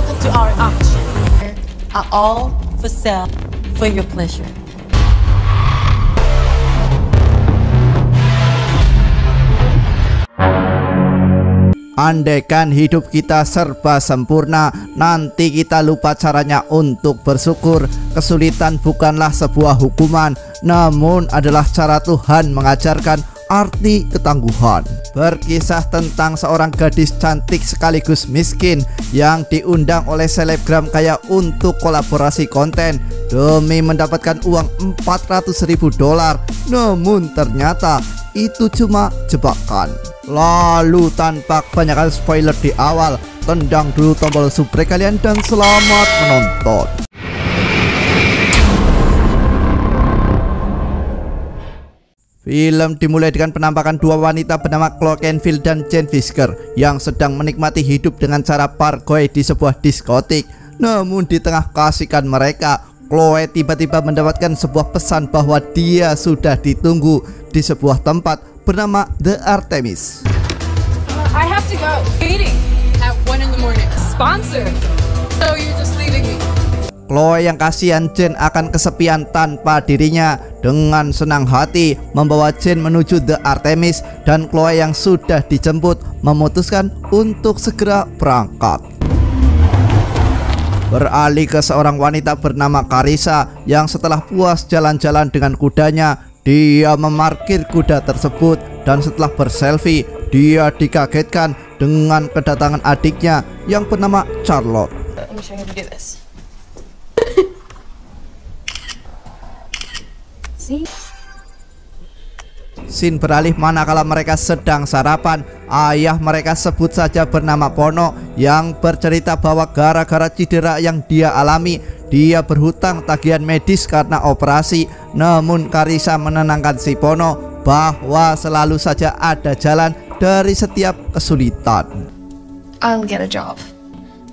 Welcome to our auction. Are all for sale for your pleasure. Andaikan hidup kita serba sempurna, nanti kita lupa caranya untuk bersyukur. Kesulitan bukanlah sebuah hukuman, namun adalah cara Tuhan mengajarkan arti ketangguhan. Berkisah tentang seorang gadis cantik sekaligus miskin yang diundang oleh selebgram kaya untuk kolaborasi konten demi mendapatkan uang $400.000. Namun ternyata itu cuma jebakan. Lalu tanpa kebanyakan spoiler di awal, tendang dulu tombol subscribe kalian dan selamat menonton. Film dimulai dengan penampakan dua wanita bernama Chloe Canfield dan Jane Fisker yang sedang menikmati hidup dengan cara pargoy di sebuah diskotik. Namun di tengah keasikan mereka, Chloe tiba-tiba mendapatkan sebuah pesan bahwa dia sudah ditunggu di sebuah tempat bernama The Artemis. I have to go. Meeting at 1 in the morning. Sponsor. So you're just leaving me. Chloe yang kasihan Jane akan kesepian tanpa dirinya dengan senang hati membawa Jane menuju The Artemis, dan Chloe yang sudah dijemput memutuskan untuk segera berangkat. Beralih ke seorang wanita bernama Carissa yang setelah puas jalan-jalan dengan kudanya, dia memarkir kuda tersebut dan setelah berselfie, dia dikagetkan dengan kedatangan adiknya yang bernama Charlotte. Let me show you how to do this. See? Scene beralih manakala mereka sedang sarapan. Ayah mereka sebut saja bernama Pono yang bercerita bahwa gara-gara cedera yang dia alami, dia berhutang tagihan medis karena operasi. Namun Carissa menenangkan si Pono bahwa selalu saja ada jalan dari setiap kesulitan. I'll get a job.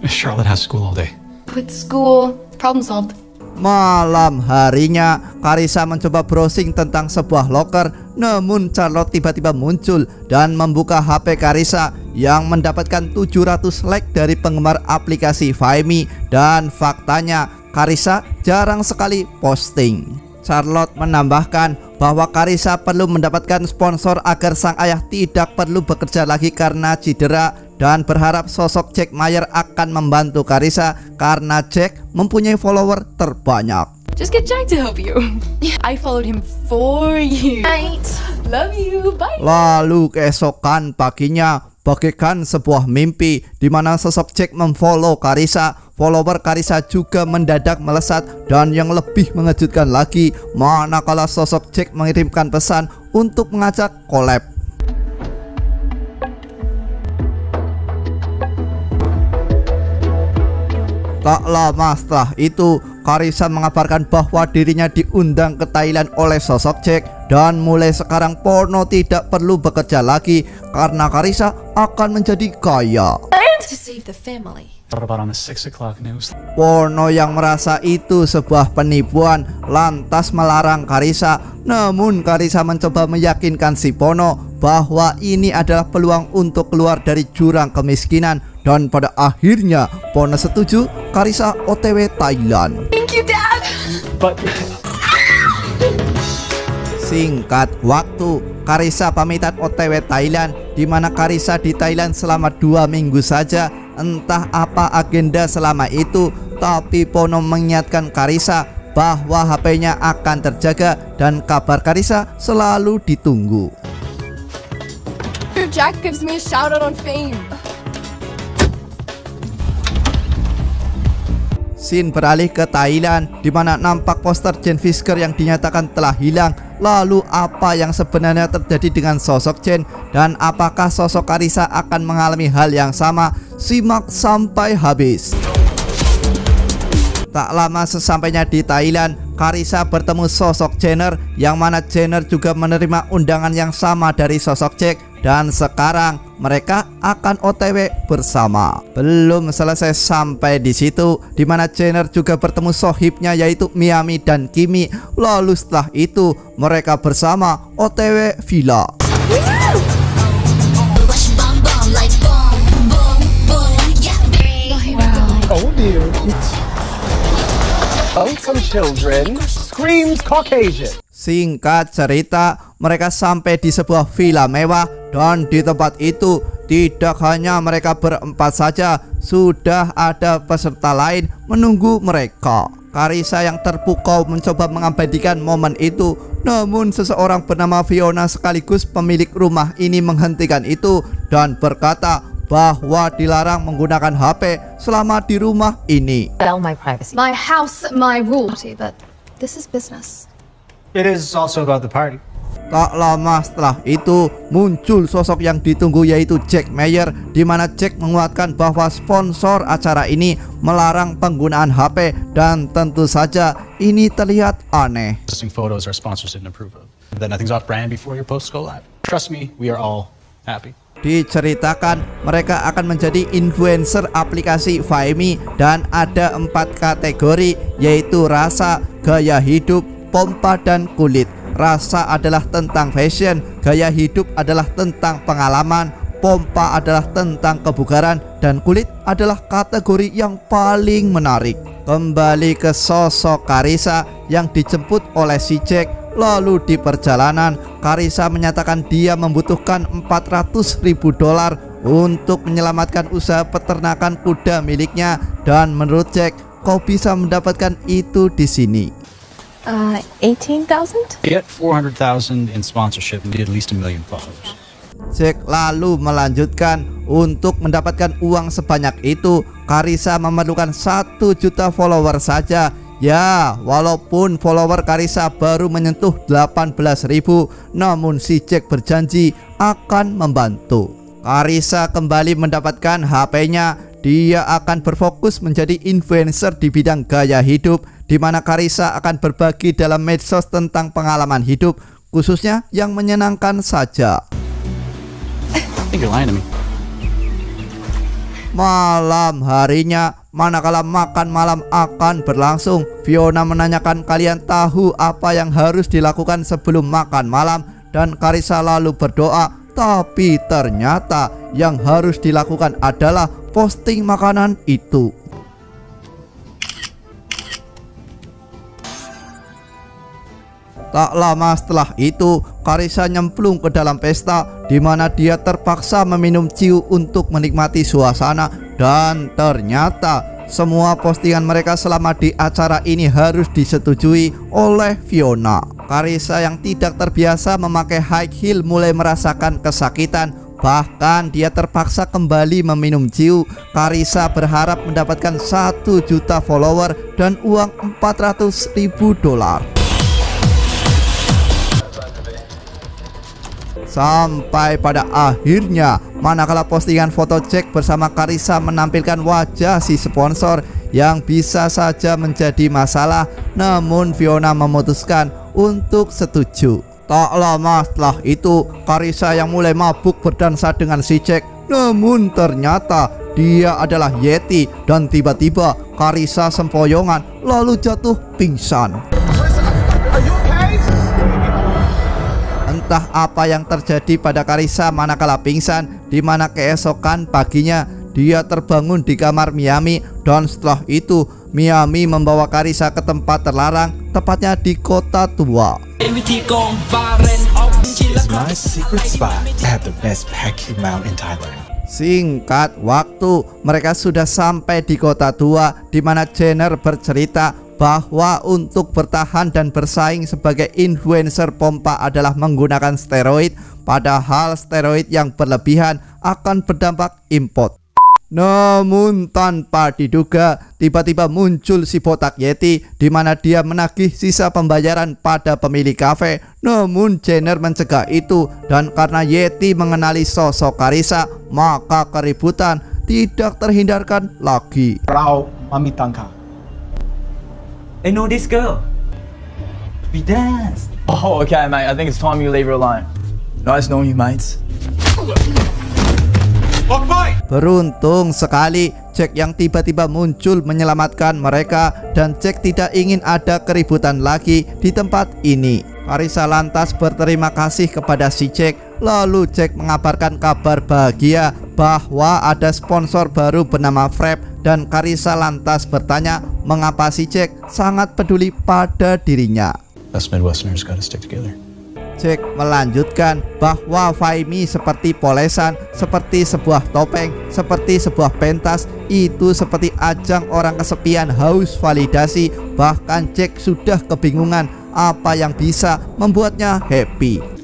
Charlotte has school all day. Quit school. Problem solved. Malam harinya, Carissa mencoba browsing tentang sebuah loker. Namun Charlotte tiba-tiba muncul dan membuka HP Carissa yang mendapatkan 700 like dari penggemar aplikasi Vimeo. Dan faktanya, Carissa jarang sekali posting. Charlotte menambahkan bahwa Carissa perlu mendapatkan sponsor agar sang ayah tidak perlu bekerja lagi karena cedera, dan berharap sosok Jack Mayer akan membantu Carissa karena Jack mempunyai follower terbanyak. Just get Jack to help you. I followed him for you. Night. Love you. Bye. Lalu keesokan paginya, bagaikan sebuah mimpi di mana sosok Jack memfollow Carissa. Follower Carissa juga mendadak melesat, dan yang lebih mengejutkan lagi, manakala sosok Jack mengirimkan pesan untuk mengajak collab. Tak lama setelah itu, Carissa mengabarkan bahwa dirinya diundang ke Thailand oleh sosok Jack, dan mulai sekarang Pono tidak perlu bekerja lagi karena Carissa akan menjadi kaya. To save the family. What about on the 6 o'clock news? Pono yang merasa itu sebuah penipuan lantas melarang Carissa. Namun Carissa mencoba meyakinkan si Pono bahwa ini adalah peluang untuk keluar dari jurang kemiskinan, dan pada akhirnya Pono setuju Carissa OTW Thailand. Thank you, Dad. But Singkat waktu, Carissa pamitan OTW Thailand, di mana Carissa di Thailand selama 2 minggu saja. Entah apa agenda selama itu, tapi Pono mengingatkan Carissa bahwa HP-nya akan terjaga dan kabar Carissa selalu ditunggu. Jack gives me a shout out on Fame. Scene beralih ke Thailand, di mana nampak poster Jane Fisker yang dinyatakan telah hilang. Lalu apa yang sebenarnya terjadi dengan sosok Jane, dan apakah sosok Carissa akan mengalami hal yang sama? Simak sampai habis. Tak lama sesampainya di Thailand, Carissa bertemu sosok Jenner, yang mana Jenner juga menerima undangan yang sama dari sosok Jack, dan sekarang mereka akan OTW bersama. Belum selesai sampai di situ, di mana Jenner juga bertemu sohibnya yaitu Miami dan Kimi. Lalu setelah itu mereka bersama OTW villa. oh, you. Some children screams Caucasian. Singkat cerita, mereka sampai di sebuah villa mewah dan di tempat itu tidak hanya mereka berempat saja, sudah ada peserta lain menunggu mereka. Carissa yang terpukau mencoba mengabadikan momen itu, namun seseorang bernama Fiona sekaligus pemilik rumah ini menghentikan itu dan berkata bahwa dilarang menggunakan HP selama di rumah ini. My privacy. My house, my rule. But this is business. It is also about the party. Tak lama setelah itu muncul sosok yang ditunggu, yaitu Jack Mayer, di mana Jack menguatkan bahwa sponsor acara ini melarang penggunaan HP dan tentu saja ini terlihat aneh. Posting photos our sponsors didn't approve of. That nothing's off brand before your posts go live. Trust me, we are all happy. Diceritakan mereka akan menjadi influencer aplikasi Vimeo dan ada 4 kategori, yaitu rasa, gaya hidup, pompa, dan kulit. Rasa adalah tentang fashion, gaya hidup adalah tentang pengalaman, pompa adalah tentang kebugaran, dan kulit adalah kategori yang paling menarik. Kembali ke sosok Carissa yang dijemput oleh si Jack. Lalu di perjalanan, Carissa menyatakan dia membutuhkan $400.000 untuk menyelamatkan usaha peternakan kuda miliknya, dan menurut Jack, kau bisa mendapatkan itu di sini. 18,000? Get 400,000 in sponsorship and need at least 1 million followers. Jack lalu melanjutkan, untuk mendapatkan uang sebanyak itu, Carissa memerlukan 1 juta follower saja. Ya, walaupun follower Carissa baru menyentuh 18.000, namun si Jack berjanji akan membantu. Carissa kembali mendapatkan HP-nya. Dia akan berfokus menjadi influencer di bidang gaya hidup, di mana Carissa akan berbagi dalam medsos tentang pengalaman hidup, khususnya yang menyenangkan saja. I think you're lying to me. Malam harinya, manakala makan malam akan berlangsung, Fiona menanyakan kalian tahu apa yang harus dilakukan sebelum makan malam, dan Carissa lalu berdoa. Tapi ternyata yang harus dilakukan adalah posting makanan itu. Tak lama setelah itu, Carissa nyemplung ke dalam pesta, di mana dia terpaksa meminum ciu untuk menikmati suasana, dan ternyata semua postingan mereka selama di acara ini harus disetujui oleh Fiona. Carissa yang tidak terbiasa memakai high heel mulai merasakan kesakitan, bahkan dia terpaksa kembali meminum ciu. Carissa berharap mendapatkan 1 juta follower dan uang $400.000. Sampai pada akhirnya, manakala postingan foto Jack bersama Carissa menampilkan wajah si sponsor yang bisa saja menjadi masalah, namun Fiona memutuskan untuk setuju. Tak lama setelah itu, Carissa yang mulai mabuk berdansa dengan si Jack, namun ternyata dia adalah Yeti, dan tiba-tiba Carissa sempoyongan lalu jatuh pingsan. Entah apa yang terjadi pada Carissa manakala pingsan, di mana keesokan paginya dia terbangun di kamar Miami, dan setelah itu Miami membawa Carissa ke tempat terlarang, tepatnya di kota tua. It's my secret spot to have the best vacuum out in Thailand. Singkat waktu, mereka sudah sampai di kota tua, di mana Jenner bercerita bahwa untuk bertahan dan bersaing sebagai influencer pompa adalah menggunakan steroid, padahal steroid yang berlebihan akan berdampak impot. Namun tanpa diduga, tiba-tiba muncul si botak Yeti, di mana dia menagih sisa pembayaran pada pemilik kafe. Namun Jenner mencegah itu, dan karena Yeti mengenali sosok Carissa, maka keributan tidak terhindarkan lagi. Rao Mami Tangka. I know this girl. We danced. Oh, okay, mate. I think it's time you leave her alone. Nice knowing you, mates. Beruntung sekali, Jack yang tiba-tiba muncul menyelamatkan mereka, dan Jack tidak ingin ada keributan lagi di tempat ini. Carissa lantas berterima kasih kepada si Jack, Lalu Jack mengabarkan kabar bahagia bahwa ada sponsor baru bernama Frap, dan Carissa lantas bertanya mengapa si Jack sangat peduli pada dirinya. Us Midwesterners gotta stick together. Jack melanjutkan bahwa Faimi seperti polesan, seperti sebuah topeng, seperti sebuah pentas, itu seperti ajang orang kesepian haus validasi. Bahkan Jack sudah kebingungan apa yang bisa membuatnya happy.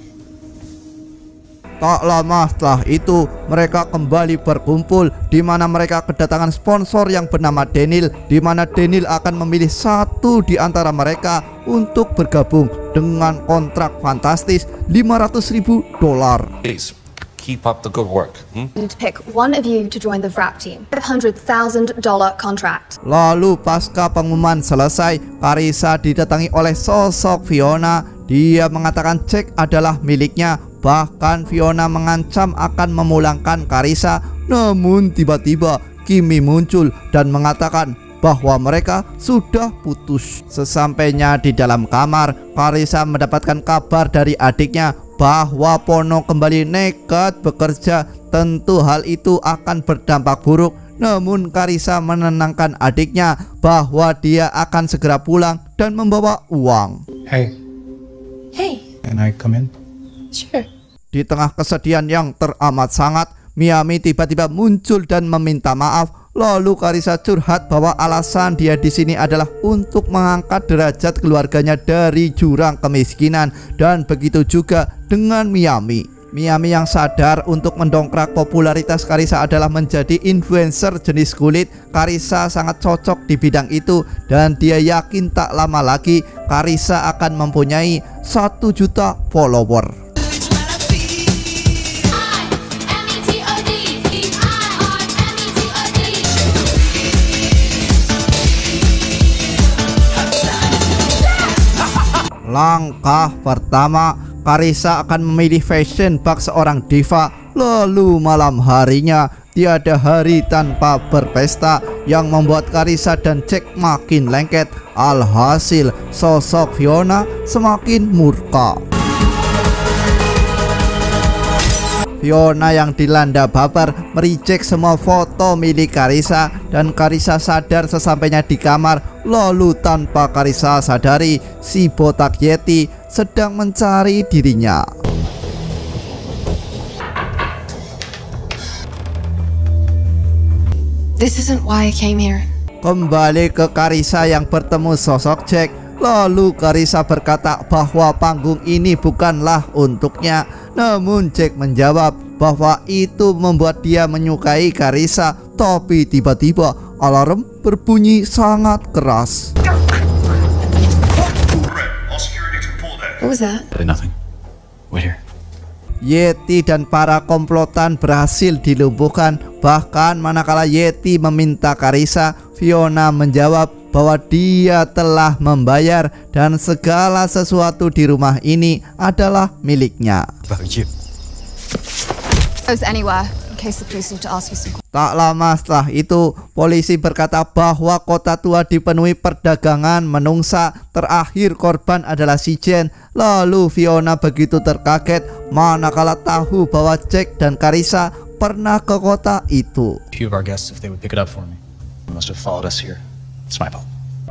Tak lama setelah itu mereka kembali berkumpul, di mana mereka kedatangan sponsor yang bernama Daniel, di mana Daniel akan memilih satu di antara mereka untuk bergabung dengan kontrak fantastis $500.000. Please keep up the good work. To pick one of you to join the Frap team. $500,000 contract. Lalu pasca pengumuman selesai, Carissa didatangi oleh sosok Fiona. Dia mengatakan Jack adalah miliknya. Bahkan Fiona mengancam akan memulangkan Carissa. Namun tiba-tiba Kimmy muncul dan mengatakan bahwa mereka sudah putus. Sesampainya di dalam kamar, Carissa mendapatkan kabar dari adiknya bahwa Pono kembali nekat bekerja. Tentu hal itu akan berdampak buruk. Namun Carissa menenangkan adiknya bahwa dia akan segera pulang dan membawa uang. Hey, can I come in? Sure. Di tengah kesedihan yang teramat sangat, Miami tiba-tiba muncul dan meminta maaf. Lalu Carissa curhat bahwa alasan dia di sini adalah untuk mengangkat derajat keluarganya dari jurang kemiskinan, dan begitu juga dengan Miami. Miami yang sadar untuk mendongkrak popularitas Carissa adalah menjadi influencer jenis kulit. Carissa sangat cocok di bidang itu, dan dia yakin tak lama lagi Carissa akan mempunyai 1 juta follower. Langkah pertama, Carissa akan memilih fashion bak seorang diva. Lalu malam harinya, tiada hari tanpa berpesta, yang membuat Carissa dan Jack makin lengket. Alhasil sosok Fiona semakin murka. Fiona yang dilanda baper mereject semua foto milik Carissa, dan Carissa sadar sesampainya di kamar. Lalu tanpa Carissa sadari, si botak Yeti sedang mencari dirinya. This isn't why I came here. Kembali ke Carissa yang bertemu sosok Jack. Lalu Carissa berkata bahwa panggung ini bukanlah untuknya. Namun Jack menjawab bahwa itu membuat dia menyukai Carissa. Tapi tiba-tiba alarm berbunyi sangat keras. What was that? Nothing. Wait here. Yeti dan para komplotan berhasil dilumpuhkan. Bahkan manakala Yeti meminta Carissa, Fiona menjawab bahwa dia telah membayar dan segala sesuatu di rumah ini adalah miliknya. Anywhere, in case the police need to ask you some. Tak lama setelah itu, polisi berkata bahwa kota tua dipenuhi perdagangan menungsa. Terakhir korban adalah si Jen. Lalu Fiona begitu terkaget manakala tahu bahwa Jack dan Carissa pernah ke kota itu. Few of our guests, if they would pick it up for me. They must have followed us here. It's my fault.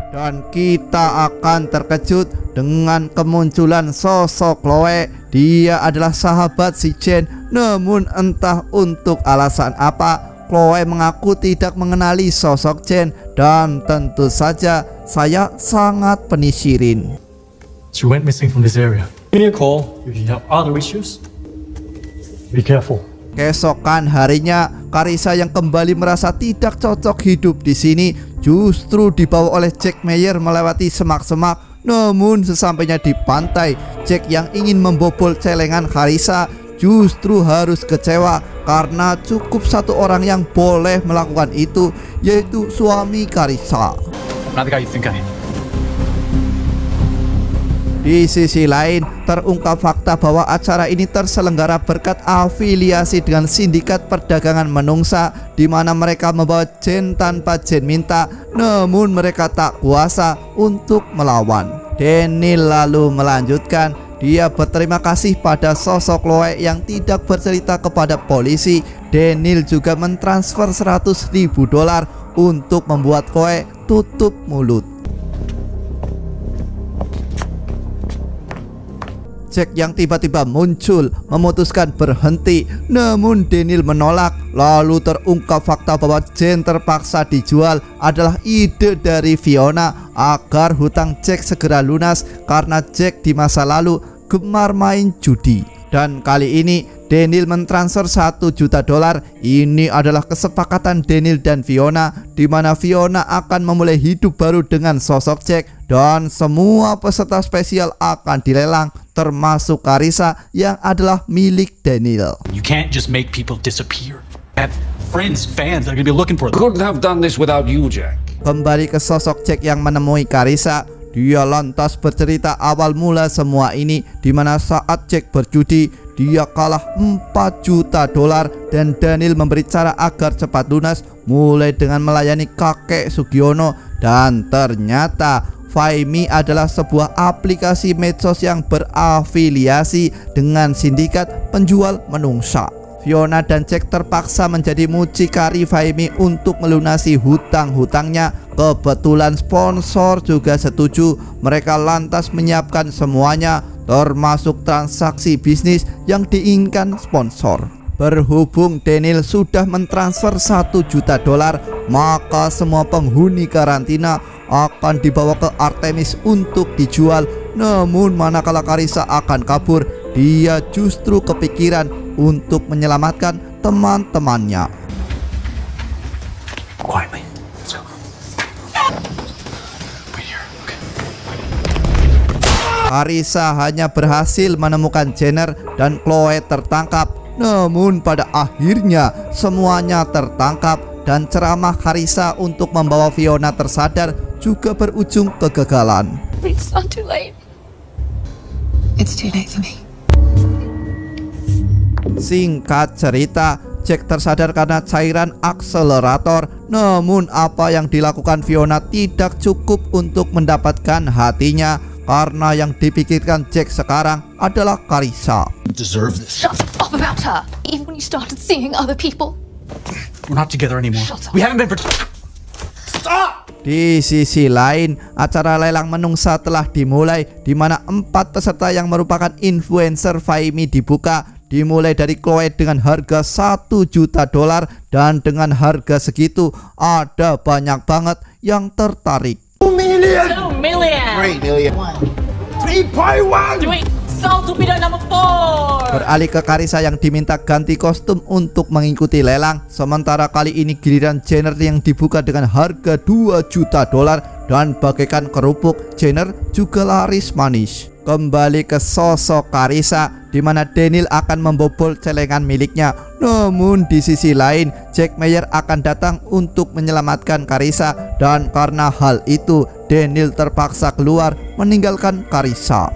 Dan kita akan terkejut dengan kemunculan sosok Chloe. Dia adalah sahabat si Jen. Namun entah untuk alasan apa, Chloe mengaku tidak mengenali sosok Jen. Dan tentu saja saya sangat penisirin. She went missing from this area. Give me a call if you have other issues. Be careful. Keesokan harinya, Carissa yang kembali merasa tidak cocok hidup di sini justru dibawa oleh Jack Mayer melewati semak-semak. Namun sesampainya di pantai, Jack yang ingin membobol celengan Carissa justru harus kecewa karena cukup satu orang yang boleh melakukan itu, yaitu suami Carissa. Not the guy you think I am. Di sisi lain, terungkap fakta bahwa acara ini terselenggara berkat afiliasi dengan sindikat perdagangan menungsa, di mana mereka membawa Jen tanpa Jen minta, namun mereka tak kuasa untuk melawan. Daniel lalu melanjutkan, dia berterima kasih pada sosok Chloe yang tidak bercerita kepada polisi. Daniel juga mentransfer $100.000 untuk membuat Chloe tutup mulut. Jack yang tiba-tiba muncul memutuskan berhenti, namun Daniel menolak. Lalu terungkap fakta bahwa Jen terpaksa dijual adalah ide dari Fiona agar hutang Jack segera lunas karena Jack di masa lalu gemar main judi. Dan kali ini Daniel mentransfer $1 juta. Ini adalah kesepakatan Daniel dan Fiona, di mana Fiona akan memulai hidup baru dengan sosok Jack, dan semua peserta spesial akan dilelang, termasuk Carissa yang adalah milik Daniel. You can't just make people disappear. Have friends, fans that are gonna be looking for them. Couldn't have done this without you, Jack. Kembali ke sosok Jack yang menemui Carissa. Dia lantas bercerita awal mula semua ini, di mana saat Jack berjudi, dia kalah $4 juta dan Daniel memberi cara agar cepat lunas, mulai dengan melayani kakek Sugiono. Dan ternyata Fime adalah sebuah aplikasi medsos yang berafiliasi dengan sindikat penjual menungsa. Fiona dan Jack terpaksa menjadi mucikari Fime untuk melunasi hutang-hutangnya. Kebetulan sponsor juga setuju. Mereka lantas menyiapkan semuanya, termasuk transaksi bisnis yang diinginkan sponsor. Berhubung Daniel sudah mentransfer $1 juta, maka semua penghuni karantina akan dibawa ke Artemis untuk dijual. Namun manakala Carissa akan kabur, dia justru kepikiran untuk menyelamatkan teman-temannya. Quietly. Let's go. Wait here. Okay. Carissa hanya berhasil menemukan Jenner dan Chloe tertangkap. Namun pada akhirnya semuanya tertangkap, dan ceramah Carissa untuk membawa Fiona tersadar juga berujung kegagalan. It's not too late. It's too late for me. Singkat cerita, Jack tersadar karena cairan akselerator. Namun apa yang dilakukan Fiona tidak cukup untuk mendapatkan hatinya, karena yang dipikirkan Jack sekarang adalah Carissa. Deserve this. Shut up about her. Even when you started seeing other people. We're not together anymore. Shut up. We haven't been for. Stop! Di sisi lain, acara lelang menungsa telah dimulai, di mana 4 peserta yang merupakan influencer Fime dibuka. Dimulai dari Chloe dengan harga $1 juta, dan dengan harga segitu ada banyak banget yang tertarik. 2 million. 3 million. 3.1. Doing sold to bidder number 4. Beralih ke Carissa yang diminta ganti kostum untuk mengikuti lelang. Sementara kali ini giliran Jenner yang dibuka dengan harga $2 juta, dan bagaikan kerupuk, Jenner juga laris manis. Kembali ke sosok Carissa, di mana Daniel akan membobol celengan miliknya. Namun di sisi lain, Jack Mayer akan datang untuk menyelamatkan Carissa, dan karena hal itu Daniel terpaksa keluar meninggalkan Carissa.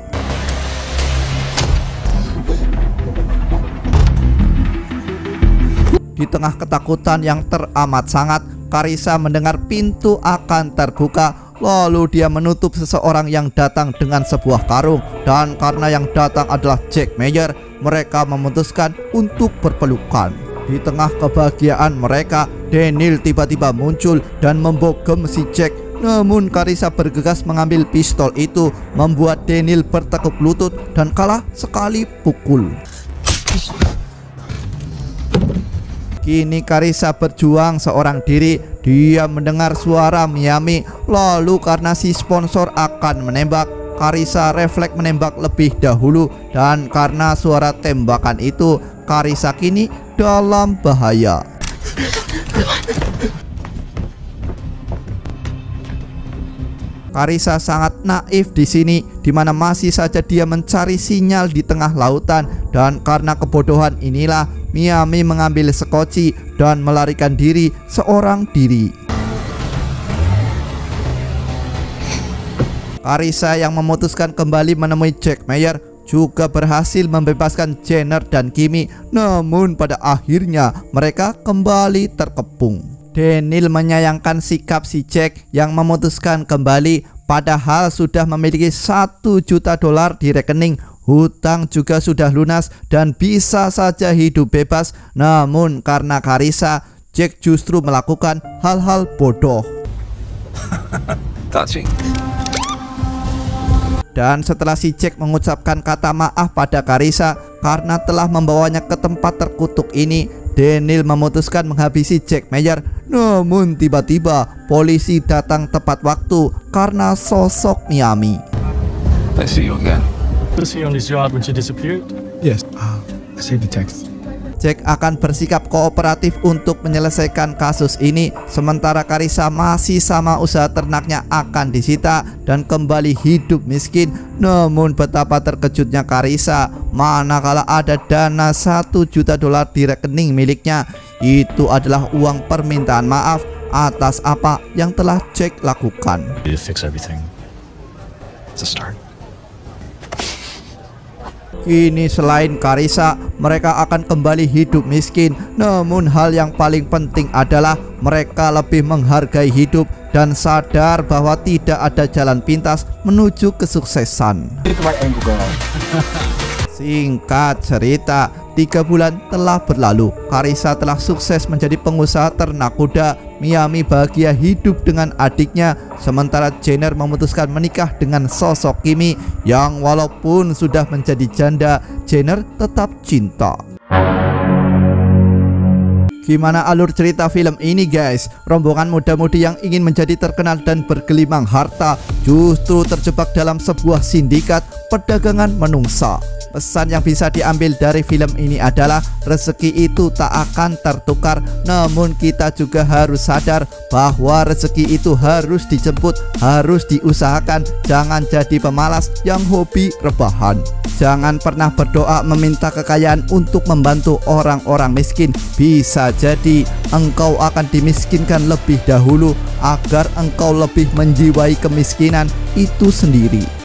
Di tengah ketakutan yang teramat sangat, Carissa mendengar pintu akan terbuka. Lalu dia menutup seseorang yang datang dengan sebuah karung, dan karena yang datang adalah Jack Mayer, mereka memutuskan untuk berpelukan. Di tengah kebahagiaan mereka, Daniel tiba-tiba muncul dan membogem si Jack. Namun Carissa bergegas mengambil pistol itu, membuat Daniel bertekuk lutut dan kalah sekali pukul. Kini Carissa berjuang seorang diri. Dia mendengar suara Miami. Lalu karena si sponsor akan menembak, Carissa refleks menembak lebih dahulu. Dan karena suara tembakan itu, Carissa kini dalam bahaya. Carissa sangat naif di sini, di mana masih saja dia mencari sinyal di tengah lautan. Dan karena kebodohan inilah Miami mengambil sekoci dan melarikan diri seorang diri. Carissa yang memutuskan kembali menemui Jack Mayer juga berhasil membebaskan Jenner dan Kimmy. Namun pada akhirnya mereka kembali terkepung. Daniel menyayangkan sikap si Jack yang memutuskan kembali, padahal sudah memiliki $1 juta di rekening. hutang juga sudah lunas dan bisa saja hidup bebas. Namun karena Carissa, Jack justru melakukan hal-hal bodoh. Touching. Dan setelah si Jack mengucapkan kata maaf pada Carissa karena telah membawanya ke tempat terkutuk ini, Daniel memutuskan menghabisi Jack Meyer. Namun tiba-tiba polisi datang tepat waktu karena sosok Miami. I see you again. Was he on his yard when she disappeared? Yes, I saved the text. Jack akan bersikap kooperatif untuk menyelesaikan kasus ini, sementara Carissa masih sama usaha ternaknya akan disita dan kembali hidup miskin. Namun betapa terkejutnya Carissa manakala ada dana $1 juta di rekening miliknya. Itu adalah uang permintaan maaf atas apa yang telah Jack lakukan. To fix everything. It's a start. Kini selain Carissa, mereka akan kembali hidup miskin. Namun hal yang paling penting adalah mereka lebih menghargai hidup dan sadar bahwa tidak ada jalan pintas menuju kesuksesan. Singkat cerita, 3 bulan telah berlalu. Carissa telah sukses menjadi pengusaha ternak kuda. Miami bahagia hidup dengan adiknya, sementara Jenner memutuskan menikah dengan sosok Kimi yang walaupun sudah menjadi janda, Jenner tetap cinta. Gimana alur cerita film ini guys? Rombongan muda-mudi yang ingin menjadi terkenal dan bergelimang harta justru terjebak dalam sebuah sindikat perdagangan menungsa. Pesan yang bisa diambil dari film ini adalah rezeki itu tak akan tertukar, namun kita juga harus sadar bahwa rezeki itu harus dijemput, harus diusahakan. Jangan jadi pemalas yang hobi rebahan. Jangan pernah berdoa meminta kekayaan untuk membantu orang-orang miskin. Bisa jadi engkau akan dimiskinkan lebih dahulu agar engkau lebih menjiwai kemiskinan itu sendiri.